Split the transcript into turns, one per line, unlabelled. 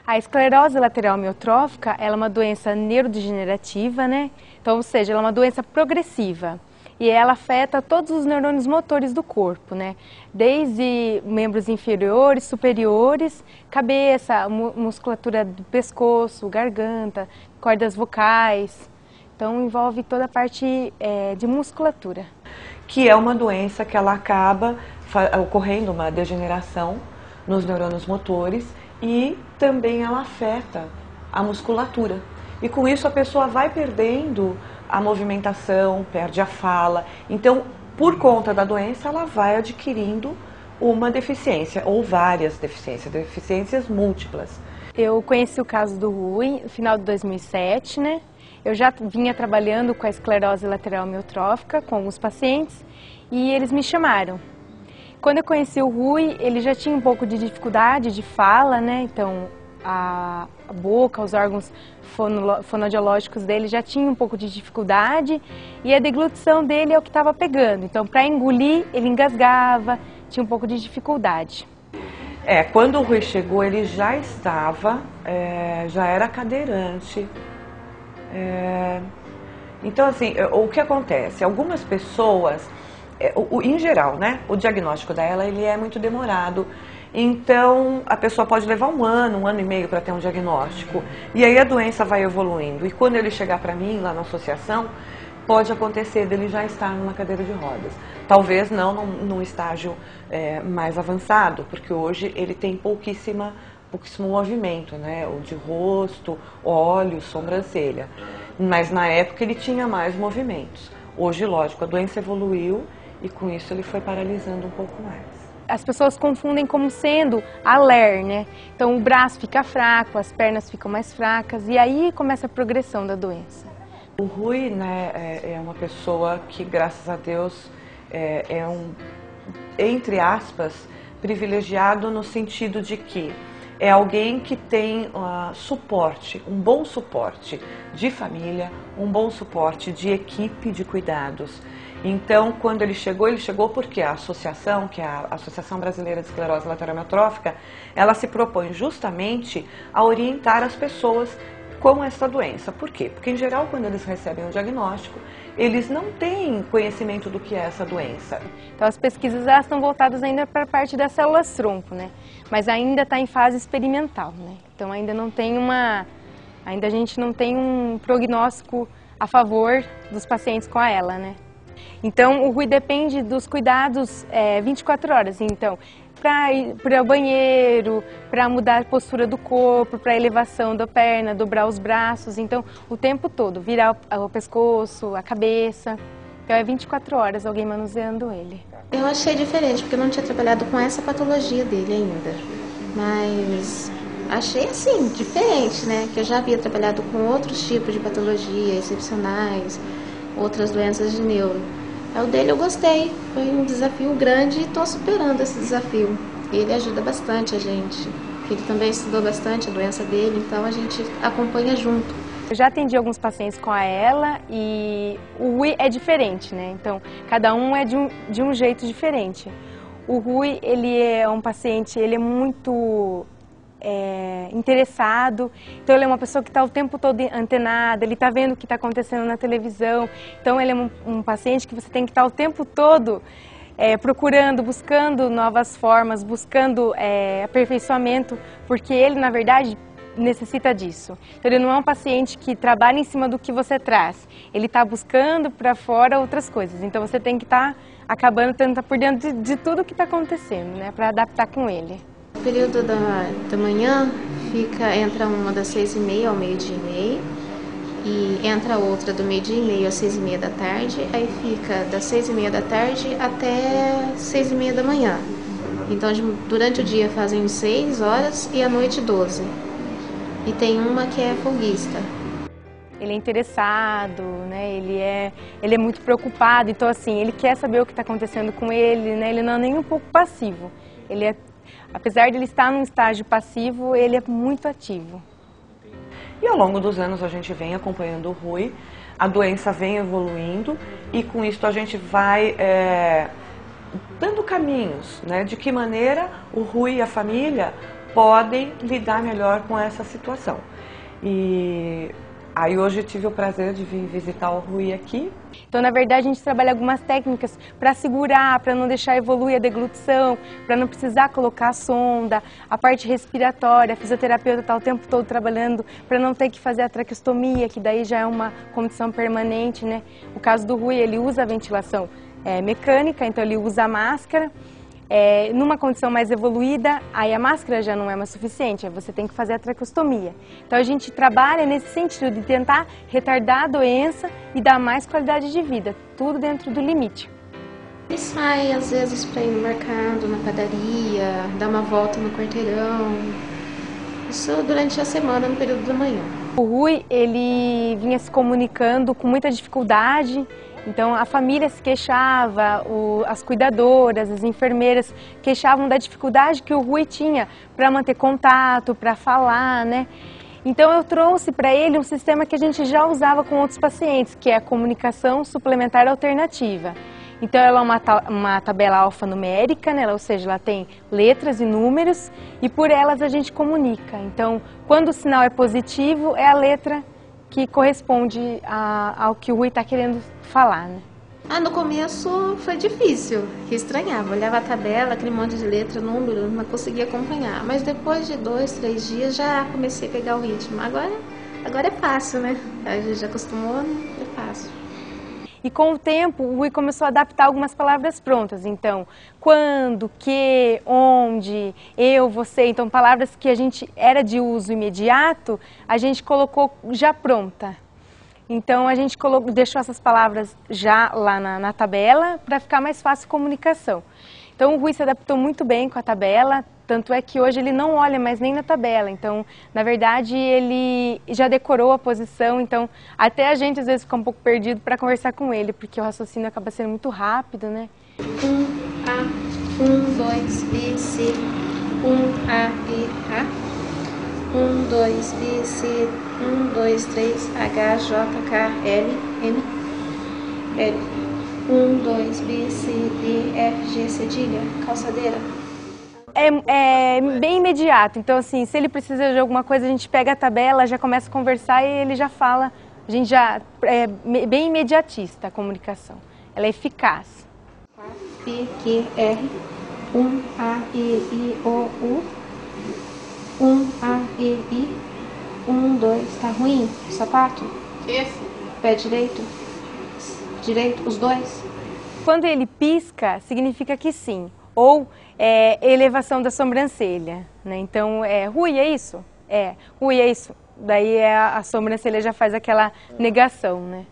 A esclerose lateral amiotrófica, ela é uma doença neurodegenerativa, né? Então, ou seja, ela é uma doença progressiva e ela afeta todos os neurônios motores do corpo, né? Desde membros inferiores, superiores, cabeça, musculatura do pescoço, garganta, cordas vocais. Então, envolve toda a parte de musculatura.
Que é uma doença que ela acaba ocorrendo uma degeneração nos neurônios motores e também ela afeta a musculatura. E com isso a pessoa vai perdendo a movimentação, perde a fala. Então, por conta da doença, ela vai adquirindo uma deficiência ou várias deficiências múltiplas.
Eu conheci o caso do Rui no final de 2007, né? Eu já vinha trabalhando com a esclerose lateral amiotrófica com alguns pacientes e eles me chamaram. Quando eu conheci o Rui, ele já tinha um pouco de dificuldade de fala, né? Então, a boca, os órgãos fonodiológicos dele já tinham um pouco de dificuldade e a deglutição dele é o que estava pegando. Então, para engolir, ele engasgava, tinha um pouco de dificuldade.
Quando o Rui chegou, ele já estava, já era cadeirante. Então, assim, o que acontece? Algumas pessoas, em geral, né, o diagnóstico dela ele é muito demorado. Então, a pessoa pode levar um ano e meio para ter um diagnóstico. E aí a doença vai evoluindo. E quando ele chegar para mim, lá na associação, pode acontecer dele já estar numa cadeira de rodas. Talvez não num estágio mais avançado, porque hoje ele tem pouquíssimo movimento, né? O de rosto, olhos, sobrancelha. Mas na época ele tinha mais movimentos. Hoje, lógico, a doença evoluiu e com isso ele foi paralisando um pouco mais.
As pessoas confundem como sendo a LER, né? Então o braço fica fraco, as pernas ficam mais fracas e aí começa a progressão da doença.
O Rui, né, é uma pessoa que, graças a Deus, entre aspas, privilegiado no sentido de que é alguém que tem suporte, um bom suporte de família, um bom suporte de equipe de cuidados. Então, quando ele chegou porque a associação, que é a Associação Brasileira de Esclerose Lateral Amiotrófica, ela se propõe justamente a orientar as pessoas com essa doença. Por quê? Porque, em geral, quando eles recebem o diagnóstico, eles não têm conhecimento do que é essa doença.
Então, as pesquisas elas estão voltadas ainda para a parte das células tronco, né? Mas ainda está em fase experimental, né? Então, ainda a gente não tem um prognóstico a favor dos pacientes com ela, né? Então, o Rui depende dos cuidados 24 horas. Então, para ir para o banheiro, para mudar a postura do corpo, para a elevação da perna, dobrar os braços. Então, o tempo todo, virar o pescoço, a cabeça. Então, é 24 horas alguém manuseando ele.
Eu achei diferente, porque eu não tinha trabalhado com essa patologia dele ainda. Mas achei, assim, diferente, né? Que eu já havia trabalhado com outros tipos de patologia, excepcionais, outras doenças de neuro. O dele eu gostei, foi um desafio grande e estou superando esse desafio. Ele ajuda bastante a gente, ele também estudou bastante a doença dele, então a gente acompanha junto.
Eu já atendi alguns pacientes com a ela e o Rui é diferente, né? Então, cada um é de um jeito diferente. O Rui, ele é um paciente, ele é muito interessado, então ele é uma pessoa que está o tempo todo antenada, ele está vendo o que está acontecendo na televisão, então ele é um paciente que você tem que estar o tempo todo procurando, buscando novas formas, buscando aperfeiçoamento, porque ele, na verdade, necessita disso. Então ele não é um paciente que trabalha em cima do que você traz, ele está buscando para fora outras coisas, então você tem que estar acabando tendo estar por dentro de tudo que está acontecendo, né, para adaptar com ele.
O período da manhã entra uma das 6h30 ao meio-dia e meio e entra outra do meio-dia e meio às 6h30 da tarde, aí fica das 6h30 da tarde até 6h30 da manhã. Então durante o dia fazem 6 horas e à noite 12. E tem uma que é folguista.
Ele é interessado, né? Ele é muito preocupado, então assim, ele quer saber o que está acontecendo com ele, né? Ele não é nem um pouco passivo. Apesar de ele estar num estágio passivo, ele é muito ativo.
E ao longo dos anos a gente vem acompanhando o Rui, a doença vem evoluindo e com isso a gente vai dando caminhos, né? De que maneira o Rui e a família podem lidar melhor com essa situação. E aí hoje eu tive o prazer de vir visitar o Rui aqui.
Então, na verdade, a gente trabalha algumas técnicas para segurar, para não deixar evoluir a deglutição, para não precisar colocar a sonda, a parte respiratória, a fisioterapeuta está o tempo todo trabalhando para não ter que fazer a traqueostomia, que daí já é uma condição permanente, né? O caso do Rui, ele usa a ventilação mecânica, então ele usa a máscara. Numa condição mais evoluída, aí a máscara já não é mais suficiente, aí você tem que fazer a traqueostomia. Então a gente trabalha nesse sentido de tentar retardar a doença e dar mais qualidade de vida, tudo dentro do limite.
Ele sai às vezes para ir no mercado, na padaria, dar uma volta no quarteirão, isso durante a semana, no período da manhã.
O Rui, ele vinha se comunicando com muita dificuldade. Então a família se queixava, as cuidadoras, as enfermeiras queixavam da dificuldade que o Rui tinha para manter contato, para falar, né? Então eu trouxe para ele um sistema que a gente já usava com outros pacientes, que é a comunicação suplementar alternativa. Então ela é uma tabela alfanumérica, né? Ou seja, ela tem letras e números e por elas a gente comunica. Então quando o sinal é positivo, é a letra que corresponde ao que o Rui está querendo falar, né?
No começo foi difícil, que estranhava, olhava a tabela, aquele monte de letra, número, não conseguia acompanhar. Mas depois de 2, 3 dias já comecei a pegar o ritmo. Agora é fácil, né? A gente já acostumou, né? É fácil.
E com o tempo, o Rui começou a adaptar algumas palavras prontas. Então, quando, que, onde, eu, você. Então, palavras que a gente era de uso imediato, a gente colocou já pronta. Então, a gente deixou essas palavras já lá na tabela para ficar mais fácil a comunicação. Então, o Rui se adaptou muito bem com a tabela, tanto é que hoje ele não olha mais nem na tabela. Então, na verdade, ele já decorou a posição, então até a gente às vezes fica um pouco perdido para conversar com ele, porque o raciocínio acaba sendo muito rápido, né?
1, 2, B, C, 1, A, E, A, 1, 2, B, C, 1, 2, 3, H, J, K, L, M, L. 1, 2, B, C, D, F, G, cedilha, calçadeira.
É bem imediato, então assim, se ele precisa de alguma coisa, a gente pega a tabela, já começa a conversar e ele já fala, a gente já é bem imediatista a comunicação, ela é eficaz.
P, Q, R, 1, A, E, I, O, U, 1, A, E, I, 1, 2, tá ruim? Sapato?
Esse.
Pé direito? Direito, os dois?
Quando ele pisca, significa que sim. Ou elevação da sobrancelha, né? Então, Rui, é isso? Rui, é isso. Daí a sobrancelha já faz aquela negação, né?